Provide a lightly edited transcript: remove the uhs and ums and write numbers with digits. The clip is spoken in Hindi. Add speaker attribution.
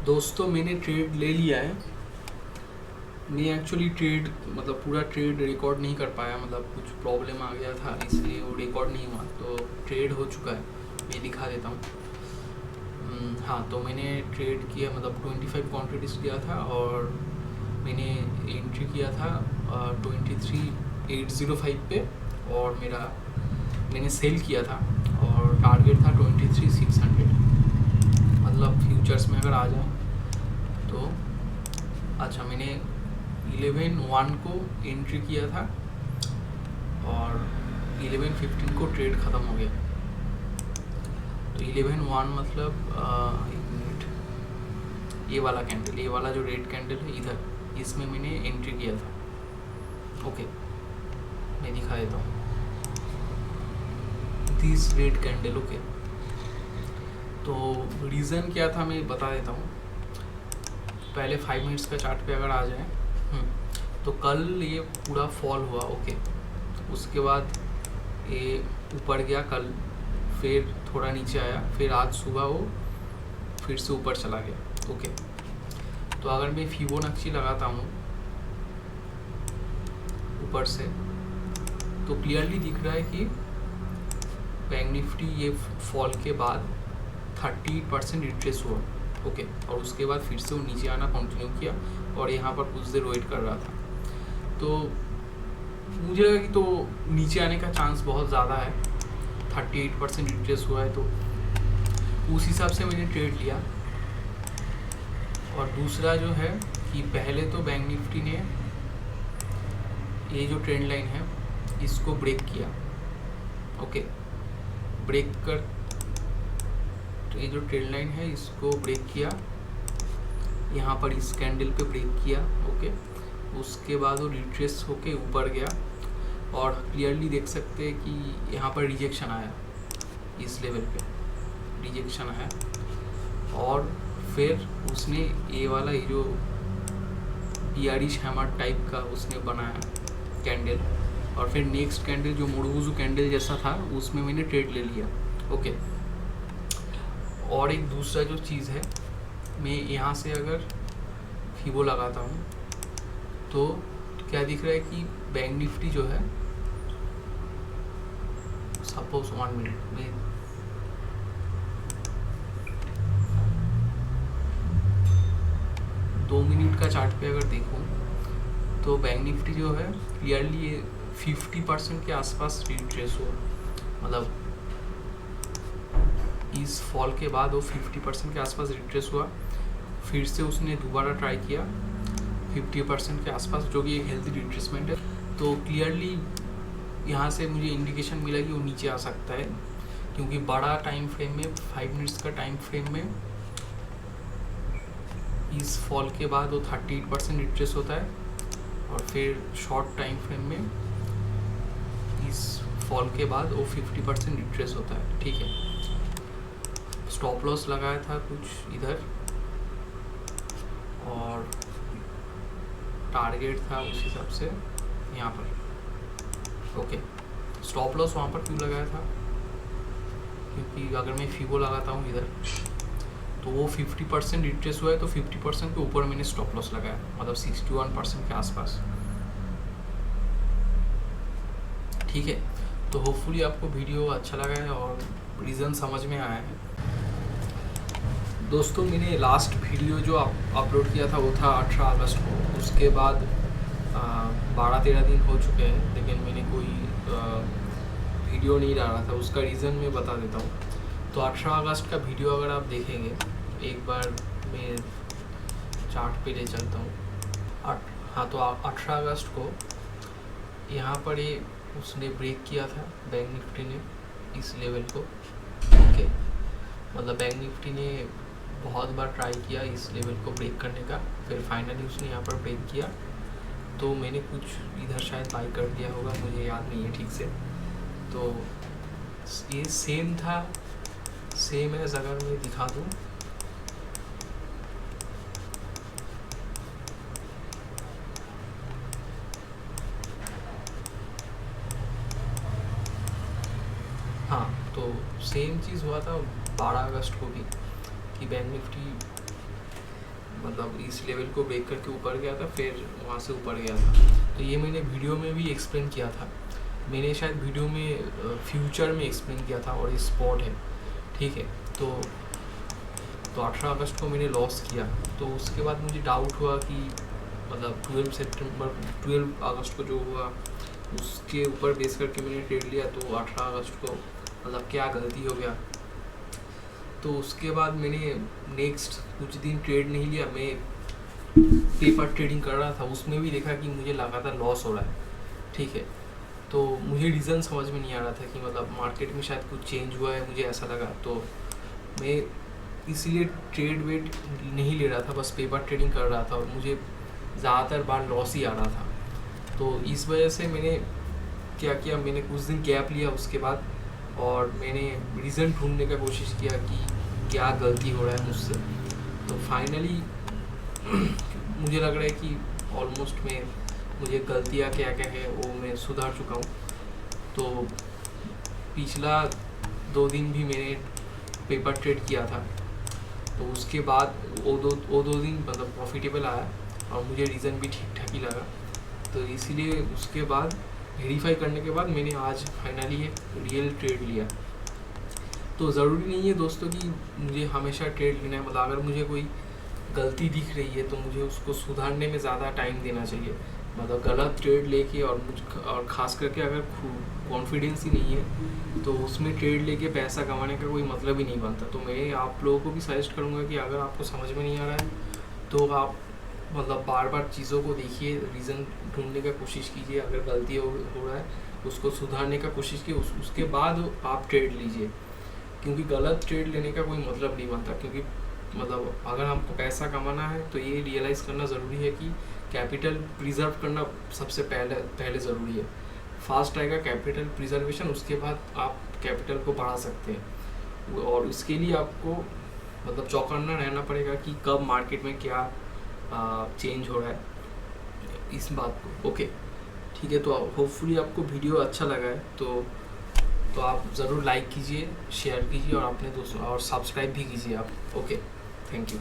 Speaker 1: दोस्तों मैंने ट्रेड ले लिया है। मैं एक्चुअली ट्रेड मतलब पूरा ट्रेड रिकॉर्ड नहीं कर पाया, मतलब कुछ प्रॉब्लम आ गया था इसलिए वो रिकॉर्ड नहीं हुआ। तो ट्रेड हो चुका है, मैं दिखा देता हूँ। हाँ, तो मैंने ट्रेड किया, मतलब 25 क्वान्टिटीज़ किया था और मैंने एंट्री किया था 23,805 पे, और मैंने सेल किया था और टारगेट था 23,600। मतलब फ्यूचर्स में अगर आ जाए तो अच्छा, मैंने 11/1 को एंट्री किया था और 11/15 को ट्रेड ख़त्म हो गया। तो 11/1 मतलब एक मिनट, ये वाला कैंडल, ये वाला जो रेड कैंडल है इधर, इसमें मैंने एंट्री किया था। ओके, मैं दिखा देता हूँ। This red candle, okay. तो रीज़न क्या था मैं बता देता हूँ। पहले 5 मिनट्स का चार्ट पे अगर आ जाए, तो कल ये पूरा फॉल हुआ, ओके। उसके बाद ये ऊपर गया कल, फिर थोड़ा नीचे आया, फिर आज सुबह वो फिर से ऊपर चला गया, ओके। तो अगर मैं फिबोनाची लगाता हूँ ऊपर से, तो क्लियरली दिख रहा है कि बैंक निफ्टी ये फॉल के बाद 30% रिट्रेस हुआ, ओके। और उसके बाद फिर से वो नीचे आना कंटिन्यू किया और यहाँ पर कुछ देर वेट कर रहा था। तो मुझे लगा कि तो नीचे आने का चांस बहुत ज़्यादा है, 38% रिट्रेस हुआ है, तो उस हिसाब से मैंने ट्रेड लिया। और दूसरा जो है कि पहले तो बैंक निफ्टी ने ये जो ट्रेंड लाइन है इसको ब्रेक किया, ओके। ब्रेक कर, तो ये जो ट्रेंड लाइन है इसको ब्रेक किया, यहाँ पर इस कैंडल पे ब्रेक किया, ओके। उसके बाद वो रिट्रेस होके ऊपर गया और क्लियरली देख सकते हैं कि यहाँ पर रिजेक्शन आया, इस लेवल पे रिजेक्शन आया। और फिर उसने ये वाला ये जो पियरिश हैमर टाइप का उसने बनाया कैंडल, और फिर नेक्स्ट कैंडल जो मोड़ुगुजू कैंडल जैसा था उसमें मैंने ट्रेड ले लिया, ओके। और एक दूसरा जो चीज़ है, मैं यहाँ से अगर फीबो लगाता हूँ तो क्या दिख रहा है कि बैंक निफ्टी जो है, सपोज 1 मिनट में 2 मिनट का चार्ट पे अगर देखूँ तो बैंक निफ्टी जो है क्लियरली ये 50% के आसपास रिट्रेस हुआ। मतलब इस फॉल के बाद वो 50% के आसपास रिट्रेस हुआ, फिर से उसने दोबारा ट्राई किया 50% के आसपास, जो कि एक हेल्दी रिट्रेसमेंट है। तो क्लियरली यहाँ से मुझे इंडिकेशन मिला कि वो नीचे आ सकता है, क्योंकि बड़ा टाइम फ्रेम में 5 मिनट्स का टाइम फ्रेम में इस फॉल के बाद वो 38% रिट्रेस होता है, और फिर शॉर्ट टाइम फ्रेम में इस फॉल के बाद वो 50% रिट्रेस होता है, ठीक है। स्टॉप लॉस लगाया था कुछ इधर और टारगेट था उस हिसाब से यहाँ पर, ओके। स्टॉप लॉस वहाँ पर क्यों लगाया था, क्योंकि अगर मैं फीबो लगाता हूँ इधर तो वो 50% रिट्रेस हुआ है, तो 50% के ऊपर मैंने स्टॉप लॉस लगाया, मतलब 61% के आसपास, ठीक है। तो होपफुली आपको वीडियो अच्छा लगा है और रीज़न समझ में आया है। दोस्तों मैंने लास्ट वीडियो जो अपलोड किया था वो था 18 अगस्त को, उसके बाद 12-13 दिन हो चुके हैं, लेकिन मैंने कोई वीडियो नहीं डाला था। उसका रीज़न मैं बता देता हूँ। तो 18 अगस्त का वीडियो अगर आप देखेंगे, एक बार मैं चार्ट पे ले चलता हूँ। हाँ, तो 18 अगस्त को यहाँ पर ये उसने ब्रेक किया था बैंक निफ्टी ने इस लेवल को, ओके। मतलब बैंक निफ्टी ने बहुत बार ट्राई किया इस लेवल को ब्रेक करने का, फिर फाइनली उसने यहाँ पर ब्रेक किया। तो मैंने कुछ इधर शायद बाई कर दिया होगा, मुझे याद नहीं है ठीक से। तो ये सेम था, सेम एज अगर मैं दिखा दूँ, हाँ, तो सेम चीज़ हुआ था 12 अगस्त को भी, कि बैंक निफ्टी मतलब इस लेवल को ब्रेक करके ऊपर गया था, फिर वहाँ से ऊपर गया था। तो ये मैंने वीडियो में भी एक्सप्लेन किया था, मैंने शायद वीडियो में फ्यूचर में एक्सप्लेन किया था, और ये स्पॉट है, ठीक है। तो 18 अगस्त को मैंने लॉस किया। तो उसके बाद मुझे डाउट हुआ कि मतलब 12 अगस्त को जो हुआ उसके ऊपर बेस करके मैंने ट्रेड लिया, तो 18 अगस्त को मतलब क्या गलती हो गया। तो उसके बाद मैंने नेक्स्ट कुछ दिन ट्रेड नहीं लिया, मैं पेपर ट्रेडिंग कर रहा था, उसमें भी देखा कि मुझे लगातार लॉस हो रहा है, ठीक है। तो मुझे रीज़न समझ में नहीं आ रहा था कि मतलब मार्केट में शायद कुछ चेंज हुआ है, मुझे ऐसा लगा। तो मैं इसीलिए ट्रेड वेट नहीं ले रहा था, बस पेपर ट्रेडिंग कर रहा था, और मुझे ज़्यादातर बार लॉस ही आ रहा था। तो इस वजह से मैंने क्या किया, मैंने कुछ दिन गैप लिया उसके बाद, और मैंने रीज़न ढूंढने का कोशिश किया कि क्या गलती हो रहा है मुझसे। तो फाइनली मुझे लग रहा है कि ऑलमोस्ट मुझे गलतियाँ क्या क्या है वो मैं सुधार चुका हूँ। तो पिछला 2 दिन भी मैंने पेपर ट्रेड किया था, तो उसके बाद वो दो दिन मतलब प्रॉफिटेबल आया, और मुझे रीज़न भी ठीक ठाक ही लगा। तो इसीलिए उसके बाद वेरीफाई करने के बाद मैंने आज फाइनली एक रियल ट्रेड लिया। तो ज़रूरी नहीं है दोस्तों कि मुझे हमेशा ट्रेड लेना है, मतलब अगर मुझे कोई गलती दिख रही है तो मुझे उसको सुधारने में ज़्यादा टाइम देना चाहिए। मतलब गलत ट्रेड लेके और ख़ास करके अगर कॉन्फिडेंस ही नहीं है तो उसमें ट्रेड लेके पैसा कमाने का कोई मतलब ही नहीं बनता। तो मैं आप लोगों को भी सजेस्ट करूँगा कि अगर आपको समझ में नहीं आ रहा है तो आप मतलब बार बार चीज़ों को देखिए, रीज़न ढूंढने का कोशिश कीजिए, अगर गलती हो रहा है उसको सुधारने का कोशिश कीजिए, उसके बाद आप ट्रेड लीजिए। क्योंकि गलत ट्रेड लेने का कोई मतलब नहीं बनता, क्योंकि मतलब अगर हमको पैसा कमाना है तो ये रियलाइज़ करना ज़रूरी है कि कैपिटल प्रिजर्व करना सबसे पहले ज़रूरी है। फास्ट आएगा कैपिटल प्रिजर्वेशन, उसके बाद आप कैपिटल को बढ़ा सकते हैं, और उसके लिए आपको मतलब चौकन्ना रहना पड़ेगा कि कब मार्केट में क्या चेंज हो रहा है, इस बात को। ओके, ठीक है। तो होपफुली आपको वीडियो अच्छा लगा है, तो आप ज़रूर लाइक कीजिए, शेयर कीजिए, और अपने दोस्तों और सब्सक्राइब भी कीजिए आप। Okay, thank you.